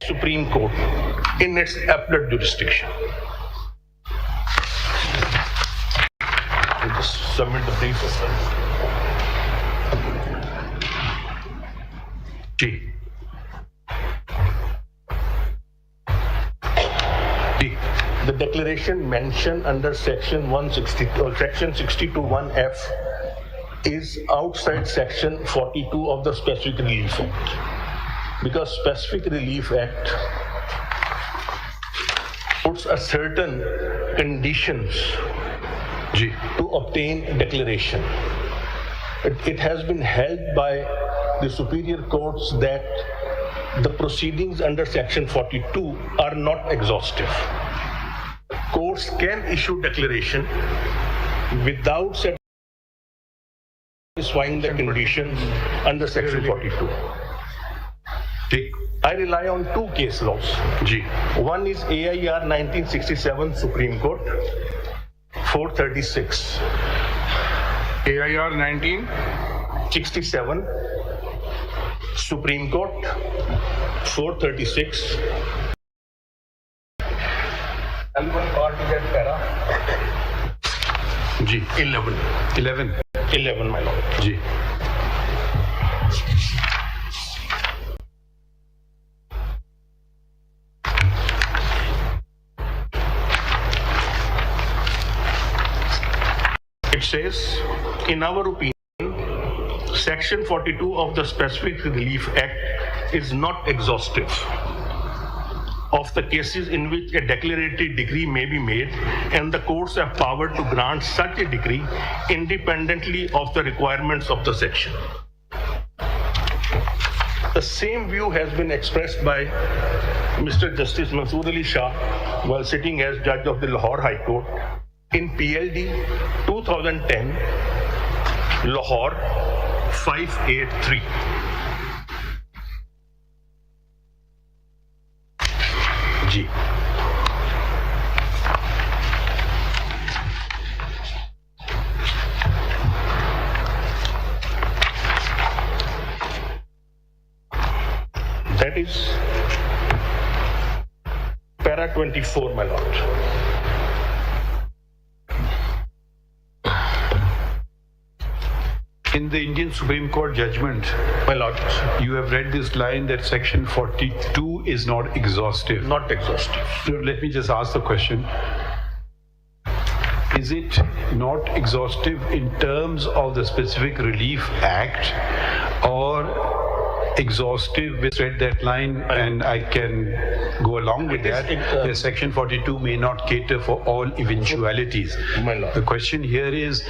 Supreme Court in its appellate jurisdiction. We'll just submit the brief as well. G. The declaration mentioned under section 160 or section 62(1)(f is outside section 42 of the Specific Relief Act, because Specific Relief Act puts a certain conditions to obtain declaration. It has been held by the superior courts that the proceedings under section 42 are not exhaustive. Courts can issue declaration without satisfying the conditions under section 42. I rely on two case laws. One is AIR 1967 Supreme Court 436. AIR 1967 Supreme Court 436. L1 part is at para 11, my lord. It says, in our opinion, Section 42 of the Specific Relief Act is not exhaustive of the cases in which a declaratory decree may be made, and the courts have power to grant such a decree independently of the requirements of the section. The same view has been expressed by Mr. Justice Mansoor Ali Shah while sitting as judge of the Lahore High Court in PLD 2010, Lahore 583. G. That is para 24, my lord. In the Indian Supreme Court judgment, My lord, you have read this line that section 42 is not exhaustive. not exhaustive. So let me just ask the question. Is it not exhaustive in terms of the Specific Relief Act, or exhaustive with read that line and I can go along with that? The section 42 may not cater for all eventualities. My lord. The question here is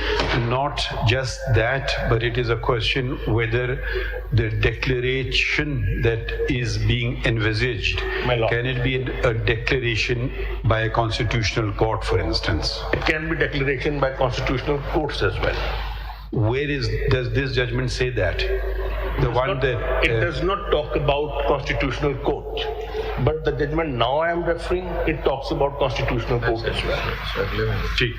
not just that, but it is a question whether the declaration that is being envisaged, My lord. can it be a declaration by a constitutional court, for instance? It can be declaration by constitutional courts as well. Where does this judgment say that? It does not talk about constitutional court, but the judgment now I am referring, it talks about constitutional court as well. ठीक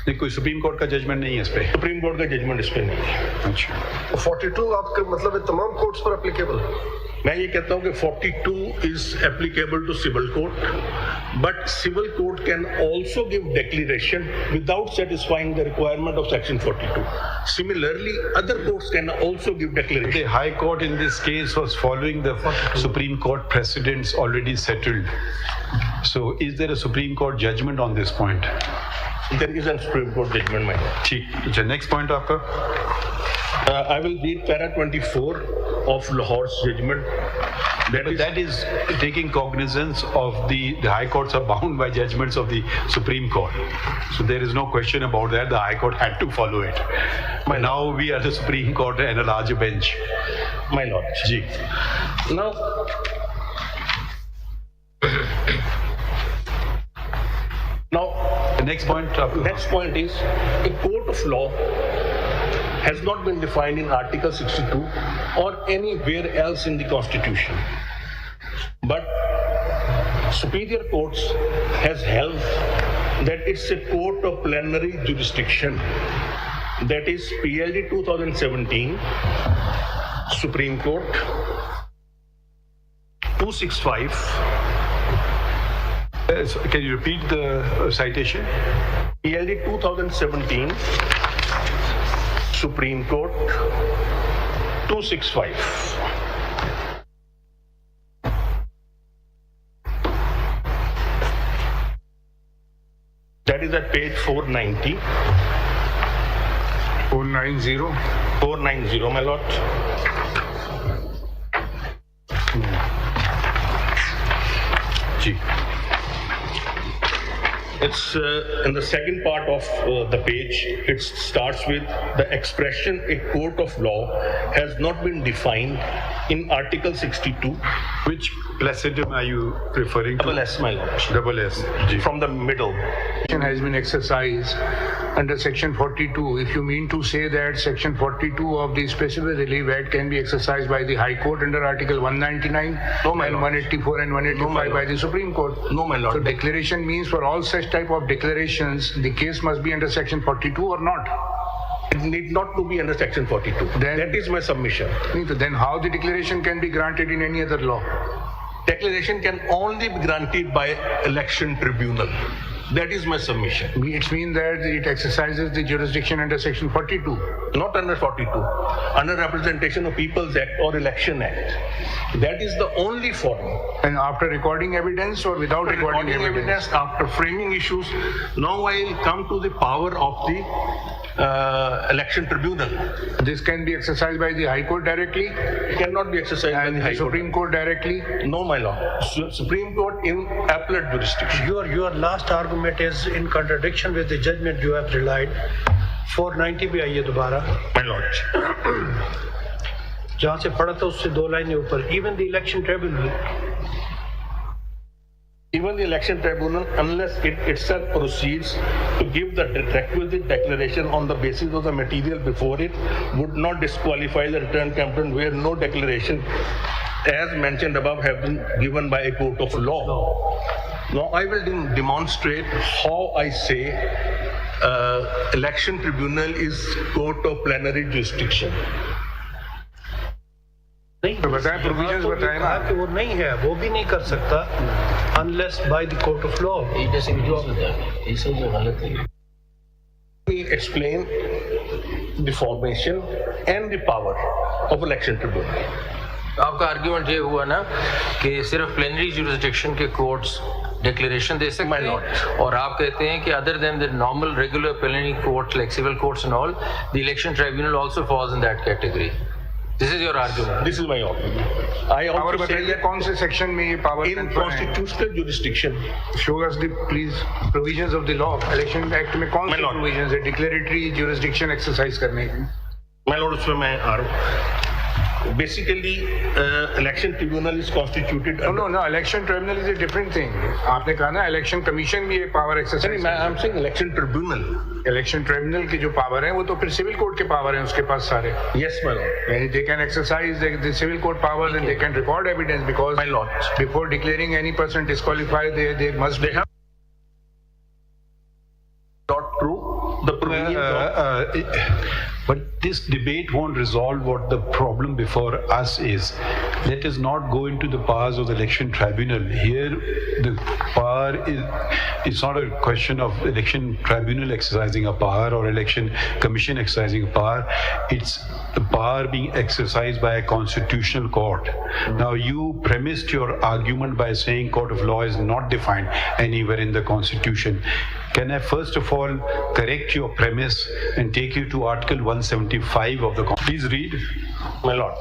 नहीं, कोई supreme court का judgement नहीं है इस पे? Supreme court का judgement इस पे नहीं है. अच्छा, 42 आपका मतलब है तमाम कोर्ट्स पर एप्लीकेबल? मैं ये कहता हूँ कि 42 is applicable to civil court, but civil court can also give declaration without satisfying the requirement of section 42. Similarly, other courts can also give declaration. the High Court in this case was following the Supreme Court precedents already settled. So is there a Supreme Court judgment on this point? There is a Supreme Court judgment, my lord. ठीक, अच्छा, next point आपका? I will read para 24 of Lahore's judgment. That is taking cognizance of the High Courts are bound by judgments of the Supreme Court. So there is no question about that. The High Court had to follow it. But now we are the Supreme Court and a larger bench. My lord. Ji. Now, The next point. next point is a court of law has not been defined in Article 62 or anywhere else in the Constitution. But superior courts has held that it's a court of plenary jurisdiction. That is PLD 2017, Supreme Court, 265. Can you repeat the citation? ELD 2017, Supreme Court 265. That is at page 490. 490. 490, my lord. Ji. It's in the second part of the page. It starts with the expression "a court of law" has not been defined in Article 62. Which placidum are you referring to? Double S, my lord. Double S. Ji. From the middle. Has been exercised under Section 42. If you mean to say that Section 42 of the Specific Relief Act can be exercised by the High Court under Article 199 No, my and lord. 184 and 185 No, my by lord. the Supreme Court. No, my lord. So declaration means for all such type of declarations, the case must be under Section 42 or not. It need not to be under Section 42. Then- That is my submission. Then how the declaration can be granted in any other law? Declaration can only be granted by election tribunal. That is my submission. It means that it exercises the jurisdiction under Section 42. Not under 42. Under Representation of People's Act or Election Act. That is the only forum. And after recording evidence or without recording evidence? After framing issues, now I will come to the power of the election tribunal. This can be exercised by the High Court directly It cannot be exercised by and the the High Court. Supreme Court directly. No, my lord. Supreme Court in appellate jurisdiction. Your last argument is in contradiction with the judgment you have relied. 490 पे आइए दोबारा, My lord. जहाँ से पढ़ा था उससे 2 लाइनें ऊपर. Even the election tribunal, Even the election tribunal, unless it itself proceeds to give the requisite declaration on the basis of the material before it, would not disqualify the return complaint where no declaration, as mentioned above, have been given by a court of law. Now I will demonstrate how I say election tribunal is court of plenary jurisdiction. नहीं तो बताएं, provisions बताएं ना. कहा कि वो नहीं है, वो भी नहीं कर सकता unless by the court of law. Let me explain the formation and the power of election tribunal. आपका आर्ग्यूमेंट ये हुआ ना कि सिर्फ प्लेनरी जुरिसडिक्शन के कोर्ट्स डिक्लेरेशन दे सकते हैं और आप कहते हैं कि other than the normal regular plenary courts like civil courts and all the election tribunal also falls in that category. This is your argument. This is my argument. I Power also say बताइए that कौन से section में ये power in constitutional jurisdiction, show us the please provisions of the law. Election act में कौन My से lord. provisions है declaratory jurisdiction exercise करने की? my lord, उसमें मैं आ रहा हूँ. Basically, election tribunal is constituted. No, election tribunal is a different thing. आपने कहा ना इलेक्शन कमीशन भी ये power exercise. I'm saying election tribunal. Election tribunal की जो पावर है वो तो फिर सिविल कोर्ट के पावर हैं उसके पास सारे. Yes, my lord. They can exercise the civil court powers and they can record evidence because My lord. before declaring any person disqualified, they must be. They have not true. The provisions of But this debate won't resolve what the problem before us is. Let us not go into the powers of the election tribunal. Here, the power it's not a question of election tribunal exercising a power or election commission exercising a power. It's the power being exercised by a constitutional court. Now, you premised your argument by saying court of law is not defined anywhere in the Constitution. Can I first of all correct your premise and take you to Article 175 of the Constitution? Please read. My lord,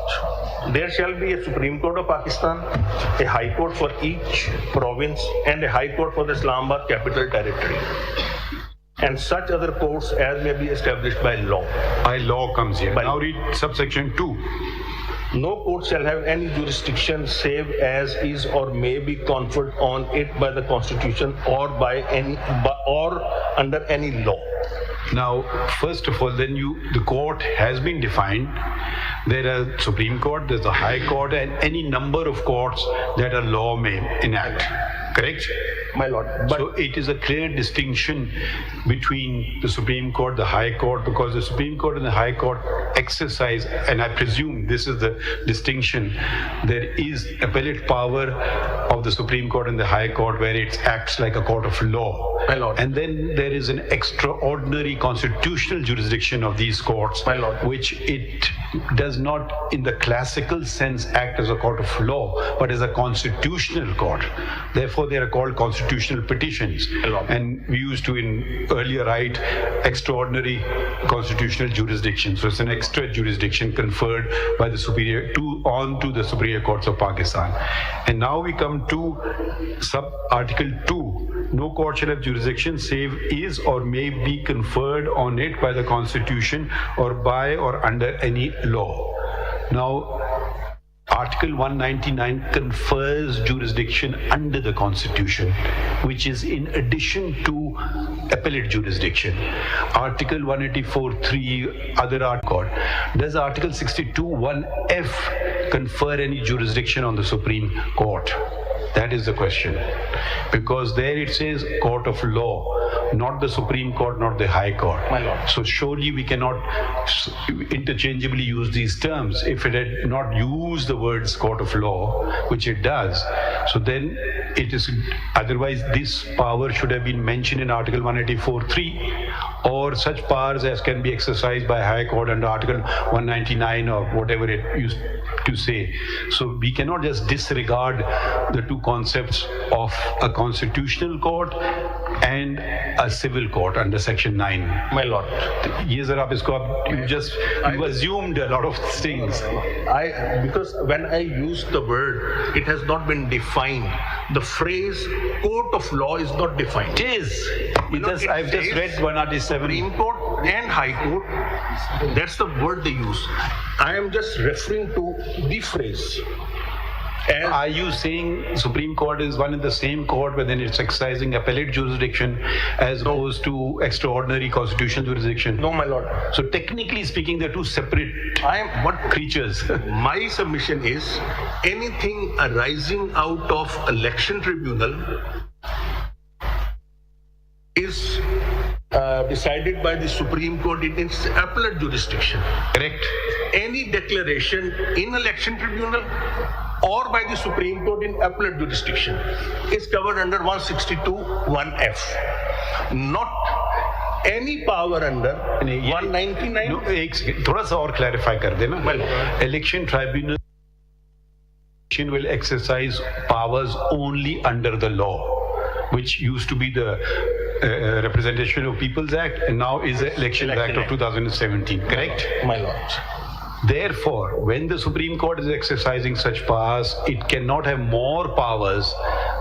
there shall be a Supreme Court of Pakistan, a High Court for each province, and a High Court for the Islamabad Capital Territory, and such other courts as may be established by law. By law comes here. By Now law. read subsection 2. No court shall have any jurisdiction save as is or may be conferred on it by the Constitution or under any law. Now, first of all, then the court has been defined. There are Supreme Court, there's the High Court, and any number of courts that a law may enact. Correct? My lord. But So it is a clear distinction between the Supreme Court, the High Court, because the Supreme Court and the High Court exercise, and I presume this is the distinction, there is appellate power of the Supreme Court and the High Court where it acts like a court of law. My lord. And then there is an extraordinary constitutional jurisdiction of these courts, My lord. which it does not in the classical sense act as a court of law, but as a constitutional court. Therefore, they are called constitutional petitions. My lord. And we used to in earlier write extraordinary constitutional jurisdiction. So it's an extra jurisdiction conferred by the superior onto the superior courts of Pakistan. And now we come to sub-article 2. No court shall have jurisdiction save is or may be conferred on it by the Constitution or by or under any law. Now, Article 199 confers jurisdiction under the Constitution, which is in addition to appellate jurisdiction. Article 184(3), other article. Does Article 62(1)(f) confer any jurisdiction on the Supreme Court? That is the question. Because there it says court of law, not the Supreme Court, not the High Court. My lord. So surely we cannot interchangeably use these terms. If it had not used the words court of law, which it does, so then it is, otherwise this power should have been mentioned in Article 184(3), or such powers as can be exercised by High Court under Article 199 or whatever it used to say. So we cannot just disregard the two concepts of a constitutional court and a civil court under Section 9. My lord. Ye zara aap isko you assumed a lot of things. Because when I use the word, it has not been defined. The phrase court of law is not defined. It is. I've just read 197. Supreme Court and High Court, that's the word they use. I am just referring to the phrase. Are you saying Supreme Court is one and the same court, but then it's exercising appellate jurisdiction as opposed to extraordinary constitutional jurisdiction? No, my lord. So technically speaking, they're two separate creatures. My submission is anything arising out of election tribunal is decided by the Supreme Court in its appellate jurisdiction. Correct. Any declaration in election tribunal or by the Supreme Court in appellate jurisdiction is covered under 162(1)(f). Not any power under 199. No, थोड़ा सा और clarify कर देना. Well, election tribunal will exercise powers only under the law, which used to be the Representation of People's Act and now is the Election Act of 2017. Correct? My lord. Therefore, when the Supreme Court is exercising such powers, it cannot have more powers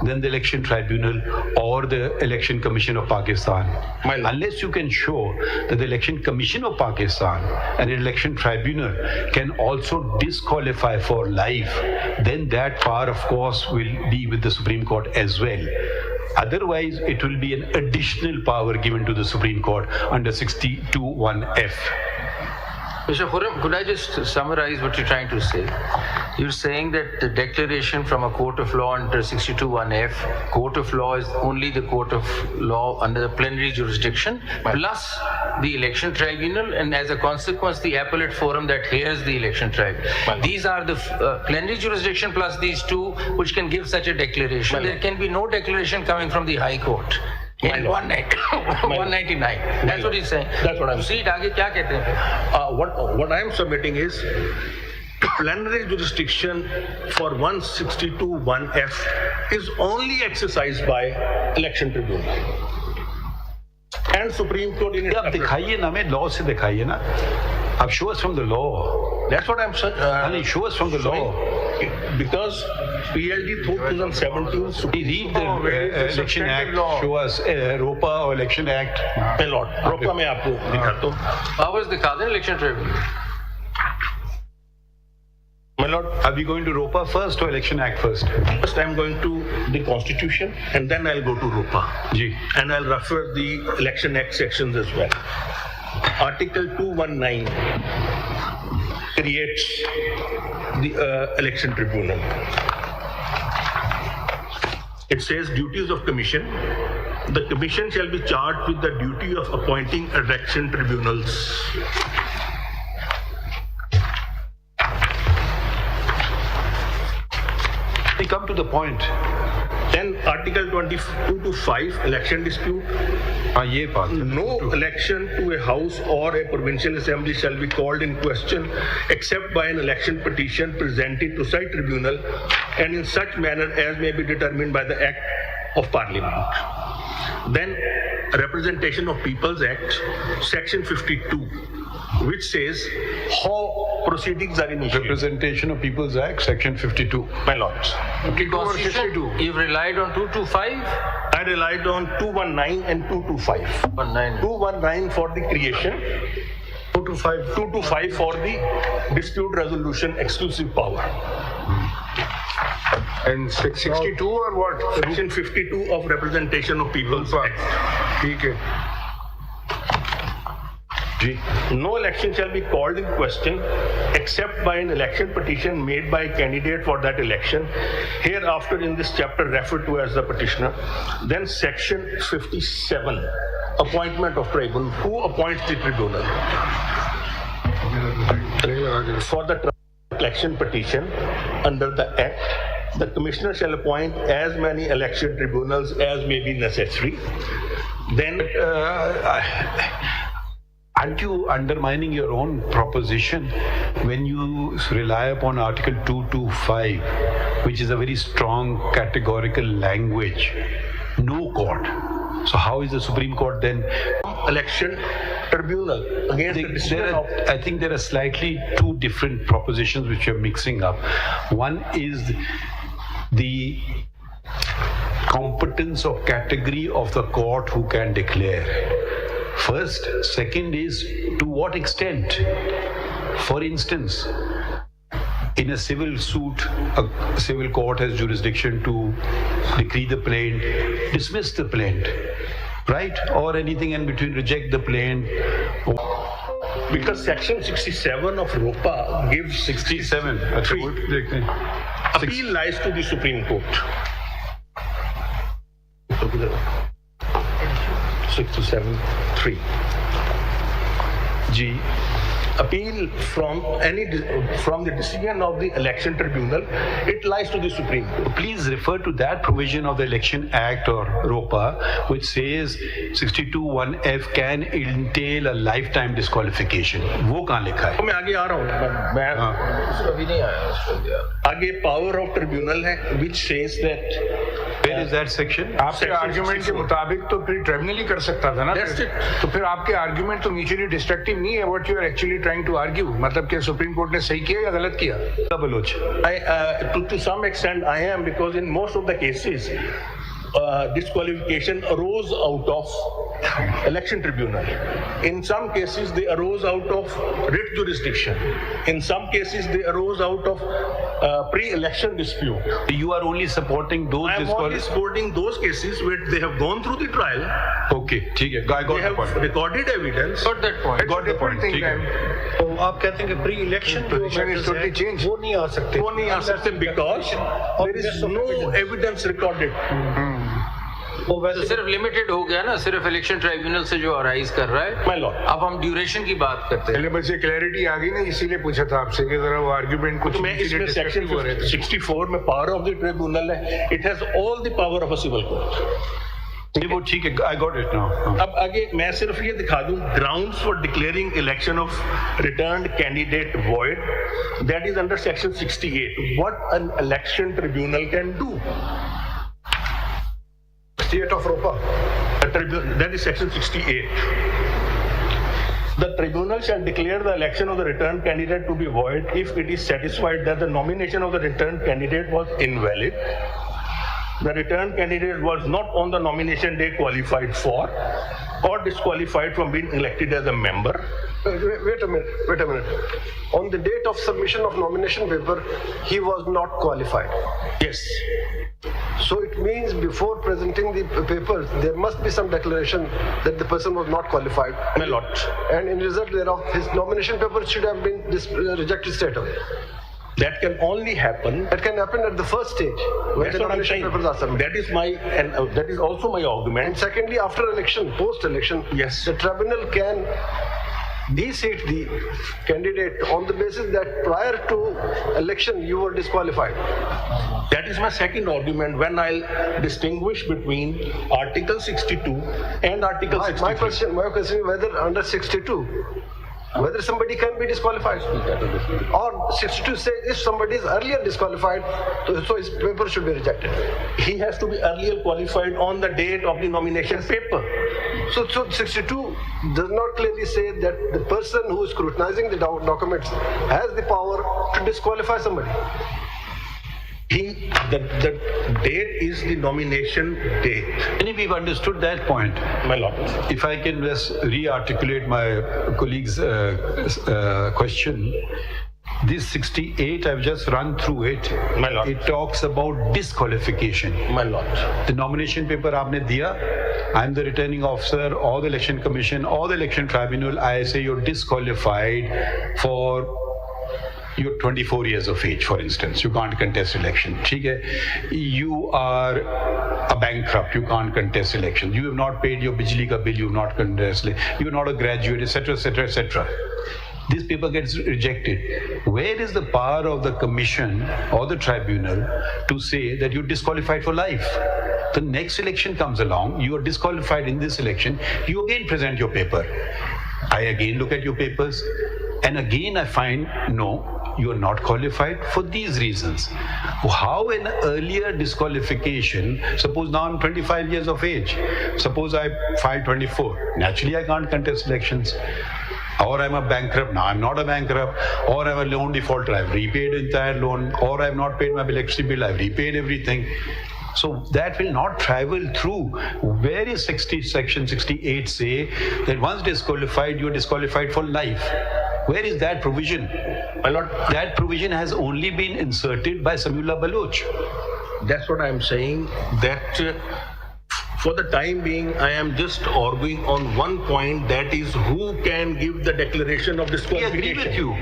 than the Election Tribunal or the Election Commission of Pakistan. Unless you can show that the Election Commission of Pakistan and the Election Tribunal can also disqualify for life, then that power, of course, will be with the Supreme Court as well. Otherwise, it will be an additional power given to the Supreme Court under 62(1)(f). Mr. Khurram, could I just summarize what you're trying to say? You're saying that the declaration from a court of law under 62(1)(f), court of law is only the court of law under the plenary jurisdiction, plus the election tribunal, and as a consequence, the appellate forum that hears the election tribunal. These are the plenary jurisdiction plus these two, which can give such a declaration. There can be no declaration coming from the High Court. In 199. That's what he's saying. That's what I'm saying. आगे क्या कहते हैं? What I am submitting is plenary jurisdiction for 162(1)(f) is only exercised by election tribunal and Supreme Court in its आप दिखाइए ना, हमें law से दिखाइए ना. आप show us from the law. That's what I'm saying. Show us from the law. Because PLD 2017. Read the Election Act. Show us ROPA or Election Act. ROPA में आपको दिखाता हूँ. Powers दिखा दें election tribunal. My lord, are we going to ROPA first or Election Act first? First, I'm going to the Constitution, and then I'll go to ROPA. Ji. And I'll refer the Election Act sections as well. Article 219 creates the election tribunal. It says duties of commission. The commission shall be charged with the duty of appointing election tribunals. We come to the point. Then Article 22 to 5, election dispute. ये बात है. No election to a house or a provincial assembly shall be called in question except by an election petition presented to said tribunal and in such manner as may be determined by the Act of Parliament. Then Representation of People's Act, Section 52, which says how proceedings are initiated. Representation of People's Act, Section 52. My lords. Constitution, you've relied on 225? I relied on 219 and 225. 219 for the creation, 225 for the dispute resolution exclusive power. And 62 or what? Section 52 of Representation of People's Act. ठीक है. No election shall be called in question except by an election petition made by a candidate for that election, hereafter in this chapter referred to as the petitioner. Then Section 57, appointment of tribunal. Who appoints the tribunal? For the election petition under the Act, the commissioner shall appoint as many election tribunals as may be necessary. Then Aren't you undermining your own proposition when you rely upon Article 225, which is a very strong categorical language? No court. So how is the Supreme Court then? Election tribunal against the decision of... I think there are slightly two different propositions which you're mixing up. One is the competence of category of the court who can declare. First. Second is to what extent. For instance, in a civil suit, a civil court has jurisdiction to decree the plaint, dismiss the plaint, right? Or anything in between, reject the plaint. Because Section 67 of ROPA gives 67. Appeal lies to the Supreme Court. 67(3). G. Appeal from the decision of the election tribunal, it lies to the Supreme Court. Please refer to that provision of the Election Act or ROPA, which says 62(1)(f) can entail a lifetime disqualification. वो कहाँ लिखा है? मैं आगे आ रहा हूँ. मैं अभी नहीं आया. आगे power of tribunal है, which says that. Where is that section? आपके आर्ग्यूमेंट के मुताबिक तो फिर ट्रिब्यूनल ही कर सकता था ना. तो फिर आपके आर्ग्यूमेंट तो म्यूचुअली डिस्ट्रक्टिव नहीं है. What you are actually trying to argue, मतलब कि सुप्रीम कोर्ट ने सही किया या गलत किया? Bloch. To some extent I am, because in most of the cases disqualification arose out of election tribunal. In some cases they arose out of writ jurisdiction. In some cases they arose out of pre-election dispute. You are only supporting those. I am only supporting those cases where they have gone through the trial. Okay, ठीक है. I got they the point. have recorded evidence. Got that point. Got the point. ठीक है. तो आप कहते हैं कि pre election वो नहीं आ सकते. वो नहीं आ सकते because there is no evidence recorded. तो सिर्फ लिमिटेड हो गया ना, सिर्फ इलेक्शन ट्राइब्यूनल से जो अराइज कर रहा है. My lord. अब हम ड्यूरेशन की बात करते हैं. पहले बस ये क्लैरिटी आ गई ना, इसीलिए पूछा था आपसे कि जरा वो आर्ग्यूमेंट कुछ. तो मैं इसमें सेक्शन 64 में पावर ऑफ द ट्रिब्यूनल है. It has all the power of a civil court. वो ठीक है. I got it now. अब आगे मैं सिर्फ ये दिखा दूं grounds for declaring election of returned candidate void. That is under section 68. What an election tribunal can do. 68 of ROPA. That is section 68. The tribunal shall declare the election of the returned candidate to be void if it is satisfied that the nomination of the returned candidate was invalid, the returned candidate was not on the nomination day qualified for, or disqualified from being elected as a member. Wait a minute. On the date of submission of nomination paper, he was not qualified. Yes. So it means before presenting the papers, there must be some declaration that the person was not qualified. My lord. And in result thereof, his nomination papers should have been rejected straight away. That can only happen. It can happen at the first stage when That's the what I'm nomination saying. papers are submitted. That is also my And argument. secondly, after election, post-election, Yes. the tribunal can de-seat the candidate on the basis that prior to election you were disqualified. That is my second argument when I'll distinguish between Article 62 and Article 63. My question is whether under 62, whether somebody can be disqualified. Or 62 says if somebody is earlier disqualified, so his paper should be rejected. He has to be earlier qualified on the date of the nomination paper. So 62 does not clearly say that the person who is scrutinizing the documents has the power to disqualify somebody. The date is the nomination date. And we've understood that point. My lord. If I can just re-articulate my colleague's question, this 68, I've just run through it. My lord. It talks about disqualification. My lord. The nomination paper aapne diya, I'm the returning officer or the election commission or the election tribunal, I say you're disqualified for you're 24 years of age, for instance. You can't contest election. You are a bankrupt. You can't contest election. You have not paid your bijli ka bill. You have not contested. You're not a graduate, etc., etc., etc. This paper gets rejected. Where is the power of the commission or the tribunal to say that you're disqualified for life? The next election comes along. You are disqualified in this election. You again present your paper. I again look at your papers. And again I find, no, you are not qualified for these reasons. How an earlier disqualification, suppose now I'm 25 years of age, suppose I filed 24, naturally I can't contest elections. Or I'm a bankrupt, now I'm not a bankrupt. Or I'm a loan defaulter, I've repaid entire loan. Or I've not paid my electricity bill, I've repaid everything. So that will not travel through. Where is section 68 say that once disqualified, you're disqualified for life? Where is that provision? My lord. That provision has only been inserted by Samiullah Baloch. That's what I'm saying, that for the time being, I am just arguing on one point, that is who can give the declaration of I disqualification. agree with you.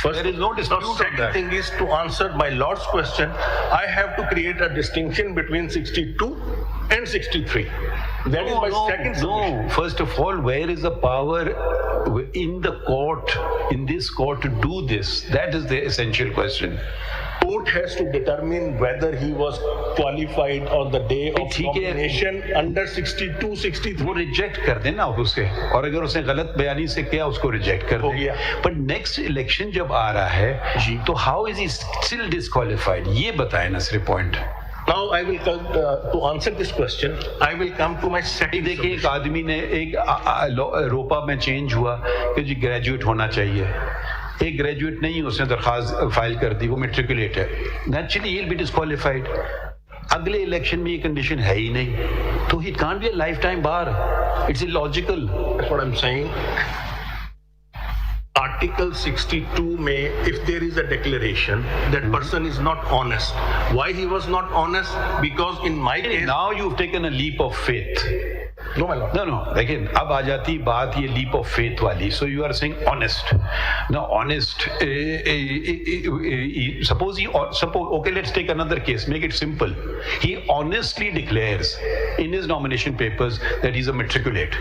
First, There is no dispute on second that. thing is, to answer my lord's question, I have to create a distinction between 62 and 63. That is my second submission. No. First of all, where is the power in the court, in this court, to do this? That is the essential question. Court has to determine whether he was qualified on the day of nomination under 62, 63. वो reject कर देना उसके, और अगर उसने गलत बयानी से किया उसको रिजेक्ट कर हो दे. गया. पर नेक्स्ट इलेक्शन जब आ रहा है तो how is he still disqualified, ये बताए ना सिर्फ point. Now I will come to answer this question. I will come to my second. देखिए, एक आदमी ने एक रोपा में चेंज हुआ कि जी ग्रेजुएट होना चाहिए. एक ग्रेजुएट नहीं, उसने दरखास्त फाइल कर दी, वो मेट्रिकुलेट है. Naturally he will be disqualified. अगले इलेक्शन में ये कंडीशन है ही नहीं, तो he can't be a life time bar. It's illogical. That's what I'm saying. Article 62 may, if there is a declaration that person is not honest. Why he was not honest? Because in my case, Now you've taken a leap of faith. no, my lord. No, लेकिन अब आ जाती बात ये leap of faith वाली. So you are saying honest. Now honest, suppose okay, let's take another case, make it simple. He honestly declares in his nomination papers that he's a matriculate.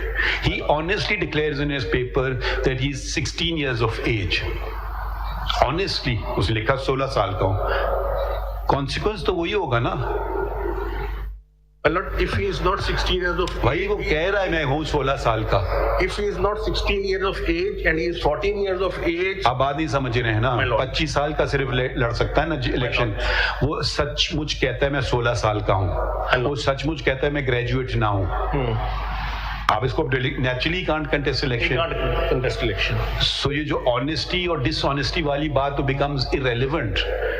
He honestly declares in his paper that he's 16 years of age. Honestly, उसने लिखा 16 साल का हूँ. Consequence तो वही होगा ना. My lord, if he is not 16 years of भाई वो कह रहा है मैं हूँ 16 साल का. if he is not 16 years of age and he is 14 years of age, आप बात नहीं समझ रहे हैं ना. My lord. 25 साल का सिर्फ लड़ सकता है ना इलेक्शन. वो सचमुच कहता है मैं 16 साल का हूँ. वो सचमुच कहता है मैं ग्रेजुएट ना हूँ. आप इसको naturally can't contest he election. can't contest election. सो ये जो ऑनेस्टी और डिसऑनेस्टी वाली बात तो becomes irrelevant.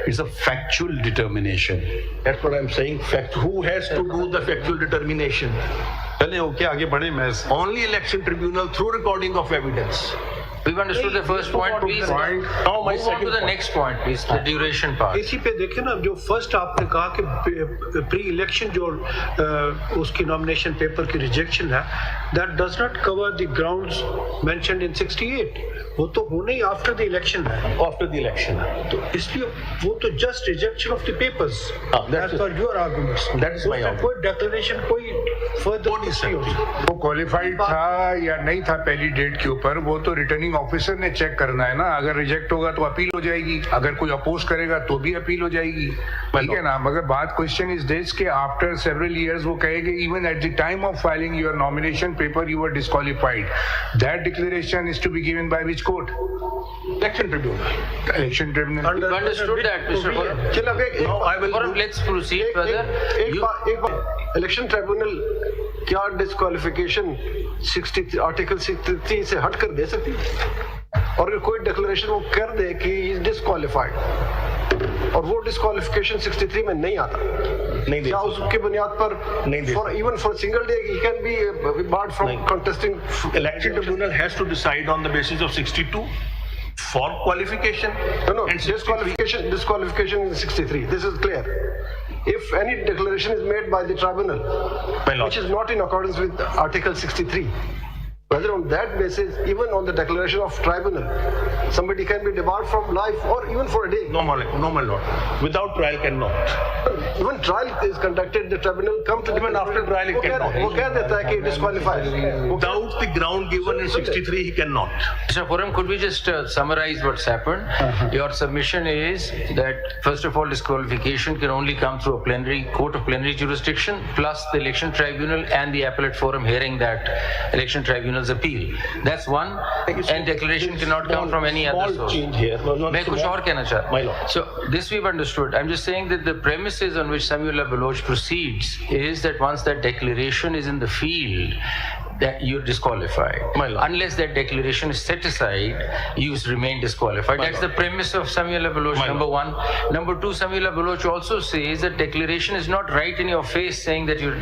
It's a factual determination. That's what I'm saying. Fact. Who has to do the factual determination? चले ओके आगे बढ़े. मैं Only election tribunal through recording of evidence. We've understood the first point, please. Now move on to the next point, please, the duration part. इसी पे देखें ना, जो first आपने कहा कि प्री इलेक्शन जो उसकी नॉमिनेशन पेपर की रिजेक्शन है, that does not cover the grounds mentioned in 68. वो तो होने ही आफ्टर द इलेक्शन है, After the election. तो इसलिए वो तो just rejection of the papers as per your arguments, That is my argument. कोई डिक्लेरेशन कोई फर्दर नहीं हो सकती। वो क्वालिफाइड था या नहीं था पहली डेट के ऊपर, वो तो रिटर्निंग ऑफिसर ने चेक करना है ना। अगर रिजेक्ट होगा तो अपील हो जाएगी, अगर कोई अपोज करेगा तो भी अपील हो जाएगी, ठीक है ना। मगर बात क्वेश्चन इज दिस कि आफ्टर सेवरल इयर्स वो कहेंगे even at the time of filing your nomination paper you were disqualified, that declaration is to be given by which court? Election tribunal. Election tribunal. We've understood that, Mr. Forum. चलो Forum, let's proceed further. एक बार election tribunal क्या disqualification 60 article 63 से हट कर दे सकती है? और अगर कोई डिक्लेरेशन वो कर दे कि इज डिस्क्वालिफाइड और वो डिस्क्वालिफिकेशन 63 में नहीं आता, नहीं दे क्या उसके बुनियाद पर नहीं दे for even for single day he can be barred from contesting? Election tribunal has to decide on the basis of 62 for qualification. No, and 63. disqualification in 63. This is clear. If any declaration is made by the tribunal, My lord. which is not in accordance with Article 63, whether on that basis, even on the declaration of tribunal, somebody can be debarred from life or even for a day. No, my lord. Without trial cannot. Even trial is conducted, the tribunal come to the Even after trial, it cannot. वो कह देता है कि disqualified. Without the ground given in 63, he cannot. Mr. Forum, could we just summarize what's happened? Your submission is that, first of all, disqualification can only come through a plenary court of plenary jurisdiction, plus the election tribunal and the appellate forum hearing that election tribunal's appeal. That's one. And declaration cannot come from any other source. Change here. मैं कुछ और कहना चाहता हूँ. My lord. So this we've understood. I'm just saying that the premises on which Samuel Baloch proceeds is that once that declaration is in the field, that you're disqualified. My lord. Unless that declaration is set aside, you remain disqualified. My That's lord. the premise of Samuel Baloch, My number lord. one. Number two, Samuel Baloch also says that declaration is not right in your face, saying that you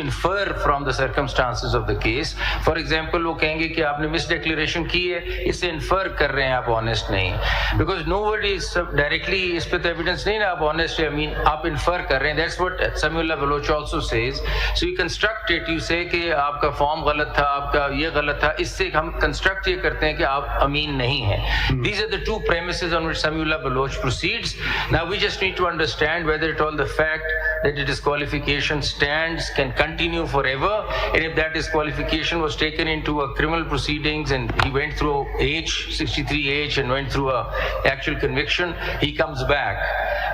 infer from the circumstances of the case. For example, वो कहेंगे कि आपने miss declaration की है, इससे infer कर रहे हैं आप ऑनेस्ट नहीं, बिकॉज nobody is directly, इस पे तो एविडेंस नहीं ना आप ऑनेस्ट है, I mean आप इन्फर कर रहे हैं. That's what Samuel Baloch also says. So you construct it, you say कि आपका फॉर्म गलत था, आपका ये गलत था, इससे हम कंस्ट्रक्ट ये करते हैं कि आप अमीन नहीं हैं. These are the two premises on which Samuel Baloch proceeds. Now we just need to understand whether at all the fact that the disqualification stands can continue forever, and if that disqualification was taken into a criminal proceedings and he went through age 63H and went through a actual conviction, he comes back,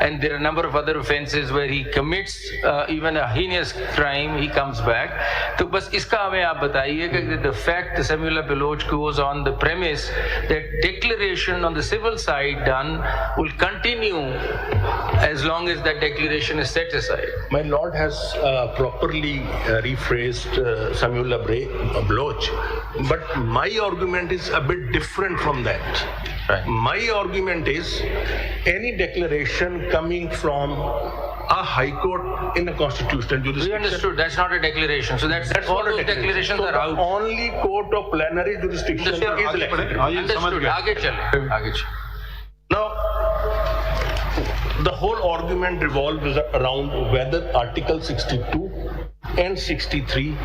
and there are a number of other offenses where he commits even a heinous crime, he comes back. तो बस इसका हमें आप बताइए कि the fact that Samuel Baloch goes on the premise that declaration on the civil side done will continue as long as that declaration is set aside. My lord has properly rephrased Samuel Baloch, but my argument is a bit different from that. Right. My argument is any declaration coming from a high court in a constitutional We jurisdiction. understood that's not a declaration, so that's all not a those declarations So are the out. only court of plenary jurisdiction is election. Understood. आगे चले. Now, the whole argument revolves around whether Article 62 and 63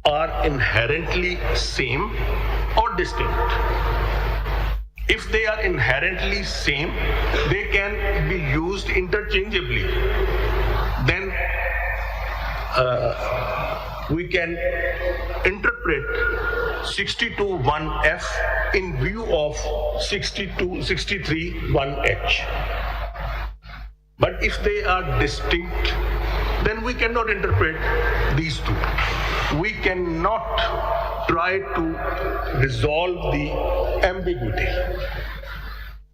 are inherently same or distinct. If they are inherently same, they can be used interchangeably. Then we can interpret 62(1)(f) in view of 63(1)(h). But if they are distinct, then we cannot interpret these two. We cannot try to resolve the ambiguity.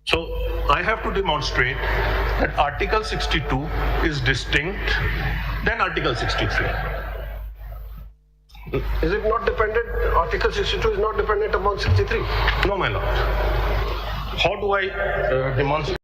So I have to demonstrate that Article 62 is distinct than Article 63. Is it not dependent? Article 62 is not dependent upon 63. No, my lord. How do I demonstrate?